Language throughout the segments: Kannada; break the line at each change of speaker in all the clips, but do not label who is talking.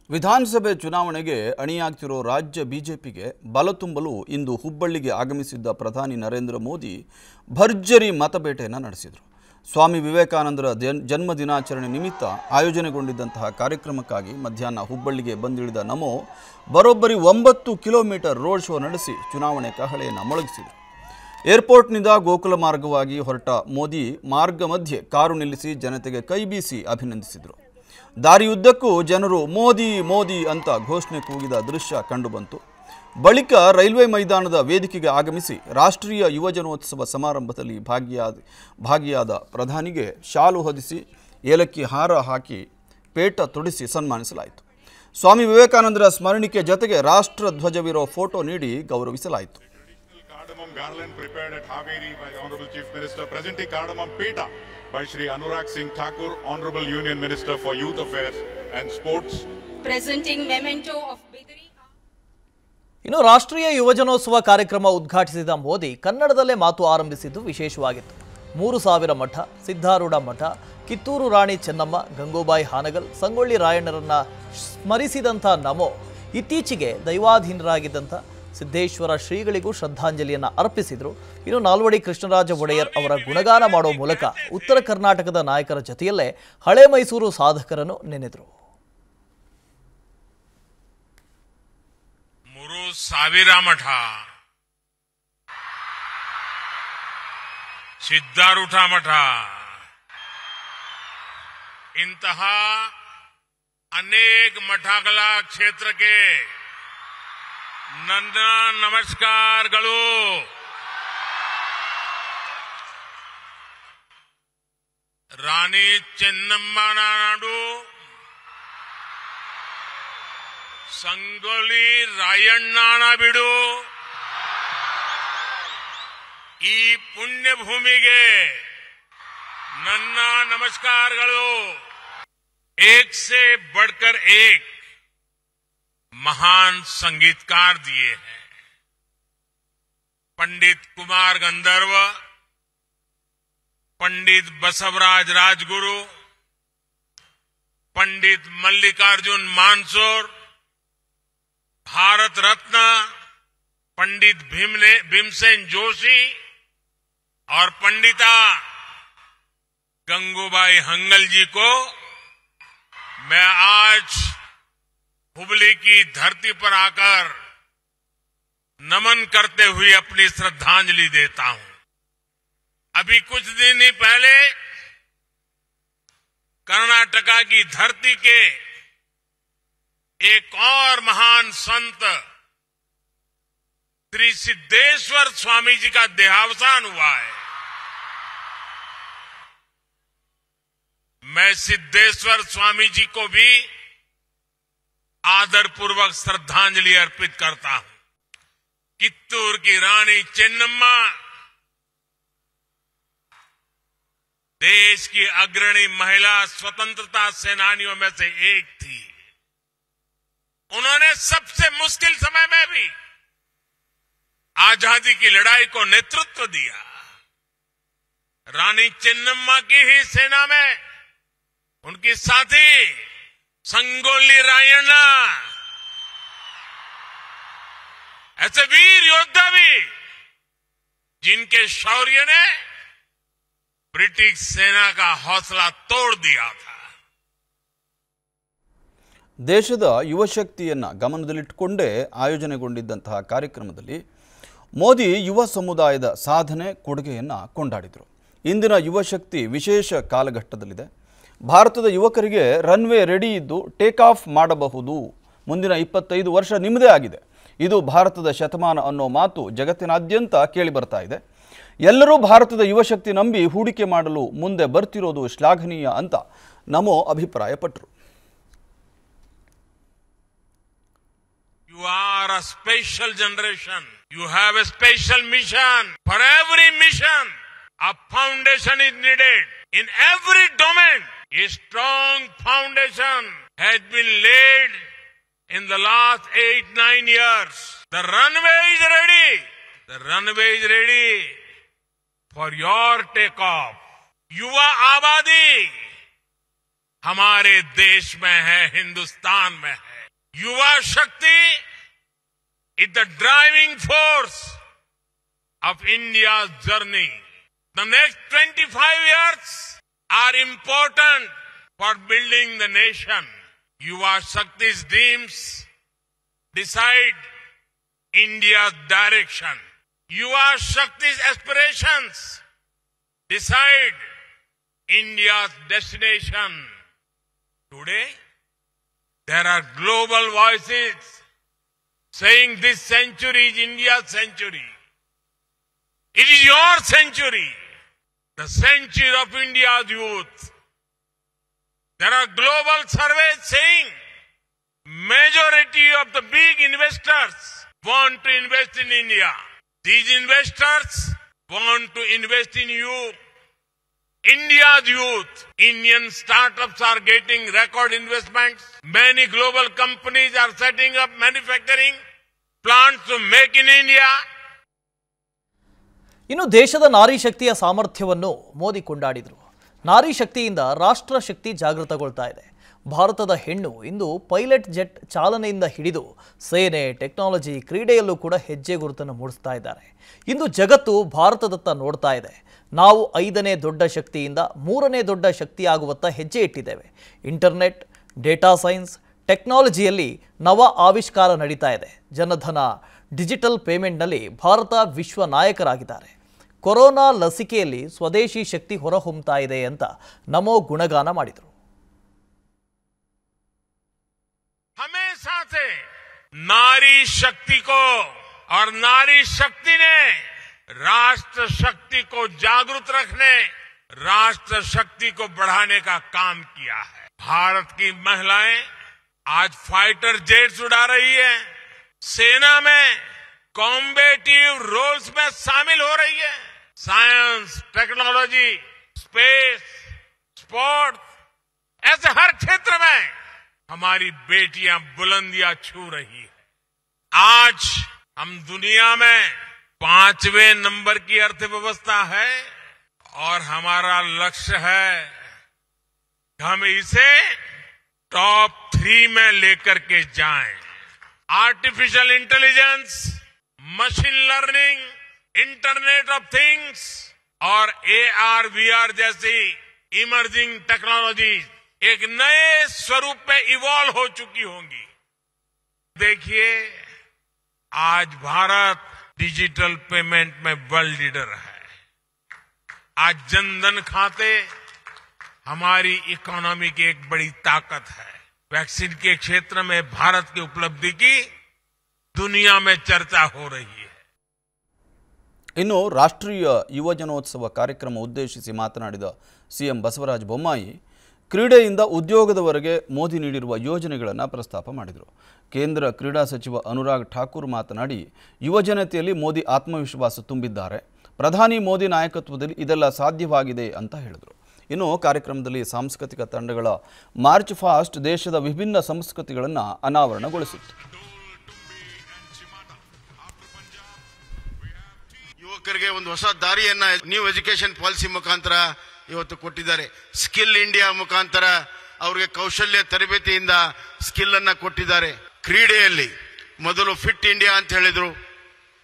ವಿಧಾನಸಭೆ ಚುನಾವಣೆಗೆ ಅಣಿಯಾಗ್ತಿರೋ ರಾಜ್ಯ ಬಿಜೆಪಿಗೆ ಬಲ ತುಂಬಲು ಇಂದು ಹುಬ್ಬಳ್ಳಿಗೆ ಆಗಮಿಸಿದ್ದ ಪ್ರಧಾನಿ ನರೇಂದ್ರ ಮೋದಿ ಭರ್ಜರಿ ಮತಬೇಟೆಯನ್ನು ನಡೆಸಿದರು. ಸ್ವಾಮಿ ವಿವೇಕಾನಂದರ ಜನ್ಮ ದಿನಾಚರಣೆ ನಿಮಿತ್ತ ಆಯೋಜನೆಗೊಂಡಿದ್ದಂತಹ ಕಾರ್ಯಕ್ರಮಕ್ಕಾಗಿ ಮಧ್ಯಾಹ್ನ ಹುಬ್ಬಳ್ಳಿಗೆ ಬಂದಿಳಿದ ನಮೋ ಬರೋಬ್ಬರಿ 9 ಕಿಲೋಮೀಟರ್ ರೋಡ್ ಶೋ ನಡೆಸಿ ಚುನಾವಣೆ ಕಹಳೆಯನ್ನು ಮೊಳಗಿಸಿದರು. ಏರ್ಪೋರ್ಟ್ನಿಂದ ಗೋಕುಲ ಮಾರ್ಗವಾಗಿ ಹೊರಟ ಮೋದಿ ಮಾರ್ಗ ಮಧ್ಯೆ ಕಾರು ನಿಲ್ಲಿಸಿ ಜನತೆಗೆ ಕೈಬೀಸಿ ಅಭಿನಂದಿಸಿದರು. ದಾರಿಯುದ್ದಕ್ಕೂ ಜನರು ಮೋದಿ ಮೋದಿ ಅಂತ ಘೋಷಣೆ ಕೂಗಿದ ದೃಶ್ಯ ಕಂಡುಬಂತು. ಬಳಿಕ ರೈಲ್ವೆ ಮೈದಾನದ ವೇದಿಕೆಗೆ ಆಗಮಿಸಿ ರಾಷ್ಟ್ರೀಯ ಯುವಜನೋತ್ಸವ ಸಮಾರಂಭದಲ್ಲಿ ಭಾಗಿಯಾದ ಪ್ರಧಾನಿಗೆ ಶಾಲು ಹೊದಿಸಿ ಏಲಕ್ಕಿ ಹಾರ ಹಾಕಿ ಪೇಟ ತೊಡಿಸಿ ಸನ್ಮಾನಿಸಲಾಯಿತು. ಸ್ವಾಮಿ ವಿವೇಕಾನಂದರ ಸ್ಮರಣಿಕೆ ಜೊತೆಗೆ ರಾಷ್ಟ್ರ ಧ್ವಜವಿರೋ ಫೋಟೋ ನೀಡಿ ಗೌರವಿಸಲಾಯಿತು.
Garland prepared at Haveri by the Honorable Chief Minister, presenting cardamom peta by Shri Anurag Singh Thakur, Honorable Union Minister for Youth Affairs and Sports.
Presenting memento of Bidri.
ಇನ್ನು ರಾಷ್ಟ್ರೀಯ ಯುವಜನೋತ್ಸವ ಕಾರ್ಯಕ್ರಮ ಉದ್ಘಾಟಿಸಿದ ಮೋದಿ ಕನ್ನಡದಲ್ಲೇ ಮಾತು ಆರಂಭಿಸಿದ್ದು ವಿಶೇಷವಾಗಿತ್ತು. 3000 ಮಠ, ಸಿದ್ಧಾರೂಢ ಮಠ, ಕಿತ್ತೂರು ರಾಣಿ ಚೆನ್ನಮ್ಮ, ಗಂಗೂಬಾಯಿ ಹಾನಗಲ್, ಸಂಗೊಳ್ಳಿ ರಾಯಣ್ಣರನ್ನ ಸ್ಮರಿಸಿದಂಥ ನಮೋ ಇತ್ತೀಚೆಗೆ ದೈವಾಧೀನರಾಗಿದ್ದಂಥ ಸಿದ್ದೇಶ್ವರ ಶ್ರೀಗಳಿಗೂ ಶ್ರದ್ಧಾಂಜಲಿಯನ್ನು ಅರ್ಪಿಸಿದರು. ಇನ್ನು ನಾಲ್ವಡಿ ಕೃಷ್ಣರಾಜ ಒಡೆಯರ್ ಅವರ ಗುಣಗಾನ ಮಾಡೋ ಮೂಲಕ ಉತ್ತರ ಕರ್ನಾಟಕದ ನಾಯಕರ ಜೊತೆಯಲ್ಲೇ ಹಳೆ ಮೈಸೂರು ಸಾಧಕರನ್ನು ನೆನೆದರು.
3000 ಮಠ, ಸಿದ್ಧಾರೂಢ ಮಠ, ಇಂತಹ ಅನೇಕ ಮಠಗಳ ಕ್ಷೇತ್ರಕ್ಕೆ ನನ್ನ ನಮಸ್ಕಾರಗಳು. ರಾಣಿ ಚೆನ್ನಮ್ಮನ ನಾಡು, ಸಂಗೊಳ್ಳಿ ರಾಯಣ್ಣನ ಬಿಡು, ಈ ಪುಣ್ಯ ಭೂಮಿಗೆ ನನ್ನ ನಮಸ್ಕಾರಗಳು. एक से बढ़कर एक महान संगीतकार दिए हैं. पंडित कुमार गंधर्व, पंडित बसवराज राजगुरु, पंडित मल्लिकार्जुन मानसोर, भारत रत्न पंडित भीमसेन जोशी और पंडिता गंगूबाई हंगल जी को मैं आज हुबली की धरती पर आकर नमन करते हुए अपनी श्रद्धांजलि देता हूं. अभी कुछ दिन ही पहले कर्नाटका की धरती के एक और महान संत श्री सिद्धेश्वर स्वामी जी का देहावसान हुआ है. मैं सिद्धेश्वर स्वामी जी को भी आदरपूर्वक श्रद्धांजलि अर्पित करता हूं. कित्तूर की रानी चेन्नम्मा देश की अग्रणी महिला स्वतंत्रता सेनानियों में से एक थी. उन्होंने सबसे मुश्किल समय में भी आजादी की लड़ाई को नेतृत्व दिया. रानी चेन्नम्मा की ही सेना में उनकी साथी संगोली रायण्णा, ऐसे वीर योद्धा भी जिनके शौर्य ने ब्रिटिश सेना का हौसला तोड़ दिया था.
ದೇಶದ ಯುವಶಕ್ತಿಯನ್ನು ಗಮನದಲ್ಲಿಟ್ಟುಕೊಂಡೇ ಆಯೋಜನೆಗೊಂಡಿದ್ದಂತಹ ಕಾರ್ಯಕ್ರಮದಲ್ಲಿ ಮೋದಿ ಯುವ ಸಮುದಾಯದ ಸಾಧನೆ ಕೊಡುಗೆಯನ್ನು ಕೊಂಡಾಡಿದರು. ಇಂದಿನ ಯುವಶಕ್ತಿ ವಿಶೇಷ ಕಾಲಘಟ್ಟದಲ್ಲಿದೆ. ಭಾರತದ ಯುವಕರಿಗೆ ರನ್ವೇ ರೆಡಿ ಇದ್ದು ಟೇಕ್ ಆಫ್ ಮಾಡಬಹುದು. ಮುಂದಿನ 25 ವರ್ಷ ನಿಮ್ಮದೇ ಆಗಿದೆ. ಇದು ಭಾರತದ ಶತಮಾನ ಅನ್ನೋ ಮಾತು ಜಗತ್ತಿನಾದ್ಯಂತ ಕೇಳಿ ಬರ್ತಾ ಇದೆ. ಎಲ್ಲರೂ ಭಾರತದ ಯುವಶಕ್ತಿ ನಂಬಿ ಹೂಡಿಕೆ ಮಾಡಲು ಮುಂದೆ ಬರ್ತಿರೋದು ಶ್ಲಾಘನೀಯ ಅಂತ ನಮೋ ಅಭಿಪ್ರಾಯಪಟ್ಟರು.
You are a special generation. You have a special mission. For every mission, a foundation is needed. In every domain, a strong foundation has been laid in the last 8-9 years. The runway is ready. The runway is ready for your takeoff. युवा आबादी हमारे देश में है, हिंदुस्तान में है. Yuva Shakti is the driving force of India's journey. The next 25 years are important for building the nation. Yuva Shakti's dreams decide India's direction. Yuva Shakti's aspirations decide India's destination. Today, there are global voices saying this century is India's century. It is your century, the century of India's youth. There are global surveys saying majority of the big investors want to invest in India. These investors want to invest in you. India's youth, Indian startups are getting record investments. Many global companies are setting up manufacturing plants to make in India.
ಇನ್ನು ದೇಶದ ನಾರಿ ಶಕ್ತಿಯ ಸಾಮರ್ಥ್ಯವನ್ನು ಮೋದಿ ಕೊಂಡಾಡಿದರು. ನಾರಿ ಶಕ್ತಿಯಿಂದ ರಾಷ್ಟ್ರ ಶಕ್ತಿ ಜಾಗೃತಗೊಳ್ತಾ ಇದೆ. ಭಾರತದ ಹೆಣ್ಣು ಇಂದು ಪೈಲಟ್ ಜೆಟ್ ಚಾಲನೆಯಿಂದ ಹಿಡಿದು ಸೇನೆ, ಟೆಕ್ನಾಲಜಿ, ಕ್ರೀಡೆಯಲ್ಲೂ ಕೂಡ ಹೆಜ್ಜೆ ಗುರುತನ್ನು ಮೂಡಿಸ್ತಾ ಇದ್ದಾರೆ. ಇಂದು ಜಗತ್ತು ಭಾರತದತ್ತ ನೋಡ್ತಾ ಇದೆ. ನಾವು 5ನೇ ದೊಡ್ಡ ಶಕ್ತಿಯಿಂದ 3ನೇ ದೊಡ್ಡ ಶಕ್ತಿಯಾಗುವತ್ತ ಹೆಜ್ಜೆ ಇಟ್ಟಿದ್ದೇವೆ. ಇಂಟರ್ನೆಟ್, ಡೇಟಾ ಸೈನ್ಸ್, ಟೆಕ್ನಾಲಜಿಯಲ್ಲಿ ನವ ಆವಿಷ್ಕಾರ ನಡೀತಾ ಇದೆ. ಜನಧನ, ಡಿಜಿಟಲ್ ಪೇಮೆಂಟ್ನಲ್ಲಿ ಭಾರತ ವಿಶ್ವ ನಾಯಕರಾಗಿದ್ದಾರೆ. ಕೊರೋನಾ ಲಸಿಕೆಯಲ್ಲಿ ಸ್ವದೇಶಿ ಶಕ್ತಿ ಹೊರಹೊಮ್ಮುತ್ತಾ ಇದೆ ಅಂತ ನಮೋ ಗುಣಗಾನ ಮಾಡಿದರು.
हमेशा से नारी शक्ति को और नारी शक्ति ने राष्ट्र शक्ति को जागरूक रखने, राष्ट्र शक्ति को बढ़ाने का काम किया है. भारत की महिलाएं आज फाइटर जेट्स उड़ा रही है, सेना में कॉम्बेटिव रोल्स में शामिल हो रही है. साइंस, टेक्नोलॉजी, स्पेस, स्पोर्ट्स, ऐसे हर क्षेत्र में हमारी बेटियां बुलंदियां छू रही है. आज हम दुनिया में 5वें नंबर की अर्थव्यवस्था है और हमारा लक्ष्य है हम इसे टॉप 3 में लेकर के जाएं. Artificial intelligence, machine learning, internet of things और AR, VR जैसी इमर्जिंग टेक्नोलॉजी एक नए स्वरूप में इवॉल्व हो चुकी होंगी. देखिए, आज भारत डिजिटल पेमेंट में वर्ल्ड लीडर है. आज जनधन खाते हमारी इकोनॉमी की एक बड़ी ताकत है. वैक्सीन के क्षेत्र में भारत की उपलब्धि की दुनिया में चर्चा हो रही है.
ಇನ್ನು ರಾಷ್ಟ್ರೀಯ ಯುವಜನೋತ್ಸವ ಕಾರ್ಯಕ್ರಮ ಉದ್ದೇಶಿಸಿ ಮಾತನಾಡಿದ ಸಿಎಂ ಬಸವರಾಜ ಬೊಮ್ಮಾಯಿ ಕ್ರೀಡೆಯಿಂದ ಉದ್ಯೋಗದವರೆಗೆ ಮೋದಿ ನೀಡಿರುವ ಯೋಜನೆಗಳನ್ನು ಪ್ರಸ್ತಾಪ ಮಾಡಿದರು. ಕೇಂದ್ರ ಕ್ರೀಡಾ ಸಚಿವ ಅನುರಾಗ್ ಠಾಕೂರ್ ಮಾತನಾಡಿ ಯುವಜನತೆಯಲ್ಲಿ ಮೋದಿ ಆತ್ಮವಿಶ್ವಾಸ ತುಂಬಿದ್ದಾರೆ. ಪ್ರಧಾನಿ ಮೋದಿ ನಾಯಕತ್ವದಲ್ಲಿ ಇದೆಲ್ಲ ಸಾಧ್ಯವಾಗಿದೆ ಅಂತ ಹೇಳಿದರು. ಇನ್ನು ಕಾರ್ಯಕ್ರಮದಲ್ಲಿ ಸಾಂಸ್ಕೃತಿಕ ತಂಡಗಳ ಮಾರ್ಚ್ ಫಾಸ್ಟ್ ದೇಶದ ವಿಭಿನ್ನ ಸಂಸ್ಕೃತಿಗಳನ್ನು ಅನಾವರಣಗೊಳಿಸಿತ್ತು.
ಯುವಕರಿಗೆ ಒಂದು ಹೊಸ ದಾರಿಯನ್ನ ನ್ಯೂ ಎಜುಕೇಶನ್ ಪಾಲಿಸಿ ಮುಖಾಂತರ ಇವತ್ತು ಕೊಟ್ಟಿದ್ದಾರೆ. ಸ್ಕಿಲ್ ಇಂಡಿಯಾ ಮುಖಾಂತರ ಅವರಿಗೆ ಕೌಶಲ್ಯ ತರಬೇತಿಯಿಂದ ಸ್ಕಿಲ್ ಅನ್ನ ಕೊಟ್ಟಿದ್ದಾರೆ. ಕ್ರೀಡೆಯಲ್ಲಿ ಮೊದಲು ಫಿಟ್ ಇಂಡಿಯಾ ಅಂತ ಹೇಳಿದ್ರು,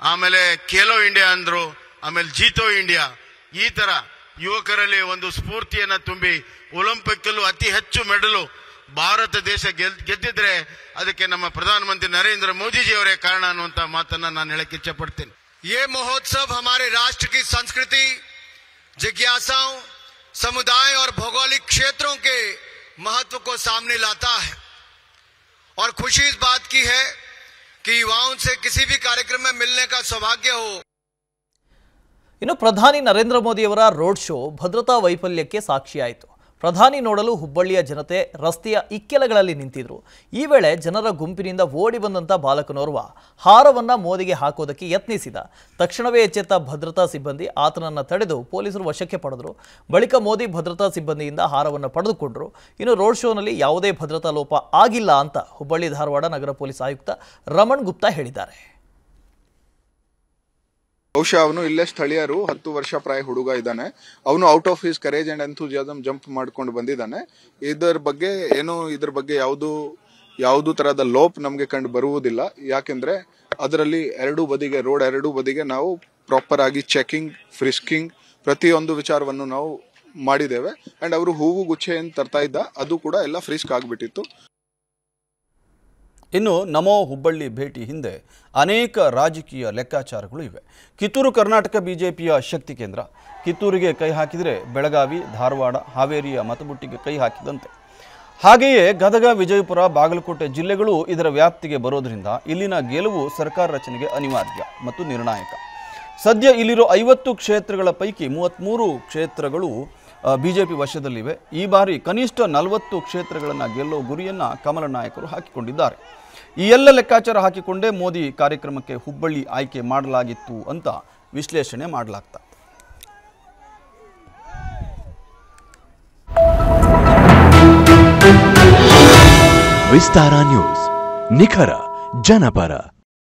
ಆಮೇಲೆ ಖೇಲೋ ಇಂಡಿಯಾ ಅಂದ್ರು, ಆಮೇಲೆ ಜೀತೋ ಇಂಡಿಯಾ. ಈ ತರ ಯುವಕರಲ್ಲಿ ಒಂದು ಸ್ಫೂರ್ತಿಯನ್ನ ತುಂಬಿ ಒಲಿಂಪಿಕ್ ಅಲ್ಲೂ ಅತಿ ಹೆಚ್ಚು ಮೆಡಲು ಭಾರತ ದೇಶ ಗೆದ್ದಿದ್ರೆ ಅದಕ್ಕೆ ನಮ್ಮ ಪ್ರಧಾನಮಂತ್ರಿ ನರೇಂದ್ರ ಮೋದಿಜಿ ಅವರೇ ಕಾರಣ ಅನ್ನುವಂತ ಮಾತನ್ನ ನಾನು ಹೇಳಕ್ಕೆ ಇಚ್ಛೆ ಪಡ್ತೀನಿ.
ये महोत्सव हमारे राष्ट्र की संस्कृति, जिज्ञासाओं, समुदाय और भौगोलिक क्षेत्रों के महत्व को सामने लाता है और खुशी इस बात की है कि युवाओं से किसी भी कार्यक्रम में मिलने का सौभाग्य हो.
ಇನ್ನು ಪ್ರಧಾನಿ ನರೇಂದ್ರ ಮೋದಿಯವರ ರೋಡ್ ಶೋ ಭದ್ರತಾ ವೈಫಲ್ಯಕ್ಕೆ ಸಾಕ್ಷಿಯಾಯಿತು. ಪ್ರಧಾನಿ ನೋಡಲು ಹುಬ್ಬಳ್ಳಿಯ ಜನತೆ ರಸ್ತೆಯ ಇಕ್ಕೆಲಗಳಲ್ಲಿ ನಿಂತಿದ್ರು. ಈ ವೇಳೆ ಜನರ ಗುಂಪಿನಿಂದ ಓಡಿ ಬಂದಂಥ ಬಾಲಕನೋರ್ವ ಹಾರವನ್ನು ಮೋದಿಗೆ ಹಾಕೋದಕ್ಕೆ ಯತ್ನಿಸಿದ. ತಕ್ಷಣವೇ ಎಚ್ಚೆತ್ತ ಭದ್ರತಾ ಸಿಬ್ಬಂದಿ ಆತನನ್ನು ತಡೆದು ಪೊಲೀಸರು ವಶಕ್ಕೆ ಪಡೆದರು. ಬಳಿಕ ಮೋದಿ ಭದ್ರತಾ ಸಿಬ್ಬಂದಿಯಿಂದ ಹಾರವನ್ನು ಪಡೆದುಕೊಂಡರು. ಇನ್ನು ರೋಡ್ ಶೋನಲ್ಲಿ ಯಾವುದೇ ಭದ್ರತಾ ಲೋಪ ಆಗಿಲ್ಲ ಅಂತ ಹುಬ್ಬಳ್ಳಿ ಧಾರವಾಡ ನಗರ ಪೊಲೀಸ್ ಆಯುಕ್ತ ರಮಣ್ ಗುಪ್ತಾ ಹೇಳಿದ್ದಾರೆ.
ಬಹುಶಃ ಅವನು ಇಲ್ಲೇ ಸ್ಥಳೀಯರು 10 ವರ್ಷ ಪ್ರಾಯ ಹುಡುಗ ಇದ್ದಾನೆ. ಅವನು out of his courage and enthusiasm jump ಮಾಡ್ಕೊಂಡು ಬಂದಿದ್ದಾನೆ. ಇದ್ರ ಬಗ್ಗೆ ಯಾವುದು ಯಾವುದು ತರಹದ ಲೋಪ್ ನಮಗೆ ಕಂಡು ಬರುವುದಿಲ್ಲ. ಯಾಕೆಂದ್ರೆ ಅದರಲ್ಲಿ ರೋಡ್ ಎರಡೂ ಬದಿಗೆ ನಾವು ಪ್ರಾಪರ್ ಆಗಿ ಚೆಕಿಂಗ್, ಫ್ರಿಸ್ಕಿಂಗ್ ಪ್ರತಿಯೊಂದು ವಿಚಾರವನ್ನು ನಾವು ಮಾಡಿದ್ದೇವೆ. ಅಂಡ್ ಅವರು ಹೂವು ಗುಚ್ಚೆ ಏನು ತರ್ತಾ ಇದ್ದ ಅದು ಕೂಡ ಎಲ್ಲ ಫ್ರಿಸ್ಕ್ ಆಗಿಬಿಟ್ಟಿತ್ತು.
ಇನ್ನು ನಮೋ ಹುಬ್ಬಳ್ಳಿ ಭೇಟಿ ಹಿಂದೆ ಅನೇಕ ರಾಜಕೀಯ ಲೆಕ್ಕಾಚಾರಗಳು ಇವೆ. ಕಿತ್ತೂರು ಕರ್ನಾಟಕ ಬಿಜೆಪಿಯ ಶಕ್ತಿ ಕೇಂದ್ರ. ಕಿತ್ತೂರಿಗೆ ಕೈ ಹಾಕಿದರೆ ಬೆಳಗಾವಿ, ಧಾರವಾಡ, ಹಾವೇರಿಯ ಮತಬುಟ್ಟಿಗೆ ಕೈ ಹಾಕಿದಂತೆ. ಹಾಗೆಯೇ ಗದಗ, ವಿಜಯಪುರ, ಬಾಗಲಕೋಟೆ ಜಿಲ್ಲೆಗಳು ಇದರ ವ್ಯಾಪ್ತಿಗೆ ಬರೋದ್ರಿಂದ ಇಲ್ಲಿನ ಗೆಲುವು ಸರ್ಕಾರ ರಚನೆಗೆ ಅನಿವಾರ್ಯ ಮತ್ತು ನಿರ್ಣಾಯಕ. ಸದ್ಯ ಇಲ್ಲಿರೋ 50 ಕ್ಷೇತ್ರಗಳ ಪೈಕಿ 33 ಕ್ಷೇತ್ರಗಳು ಬಿಜೆಪಿ ವಶದಲ್ಲಿವೆ. ಈ ಬಾರಿ ಕನಿಷ್ಠ 40 ಕ್ಷೇತ್ರಗಳನ್ನು ಗೆಲ್ಲೋ ಗುರಿಯನ್ನು ಕಮಲ ನಾಯಕರು ಹಾಕಿಕೊಂಡಿದ್ದಾರೆ. ಈ ಎಲ್ಲ ಲೆಕ್ಕಾಚಾರ ಹಾಕಿಕೊಂಡೇ ಮೋದಿ ಕಾರ್ಯಕ್ರಮಕ್ಕೆ ಹುಬ್ಬಳ್ಳಿ ಆಯ್ಕೆ ಮಾಡಲಾಗಿತ್ತು ಅಂತ ವಿಶ್ಲೇಷಣೆ ಮಾಡಲಾಗ್ತಾ ಇದೆ.
ವಿಸ್ತಾರ ನ್ಯೂಸ್, ನಿಖರ ಜನಪರ.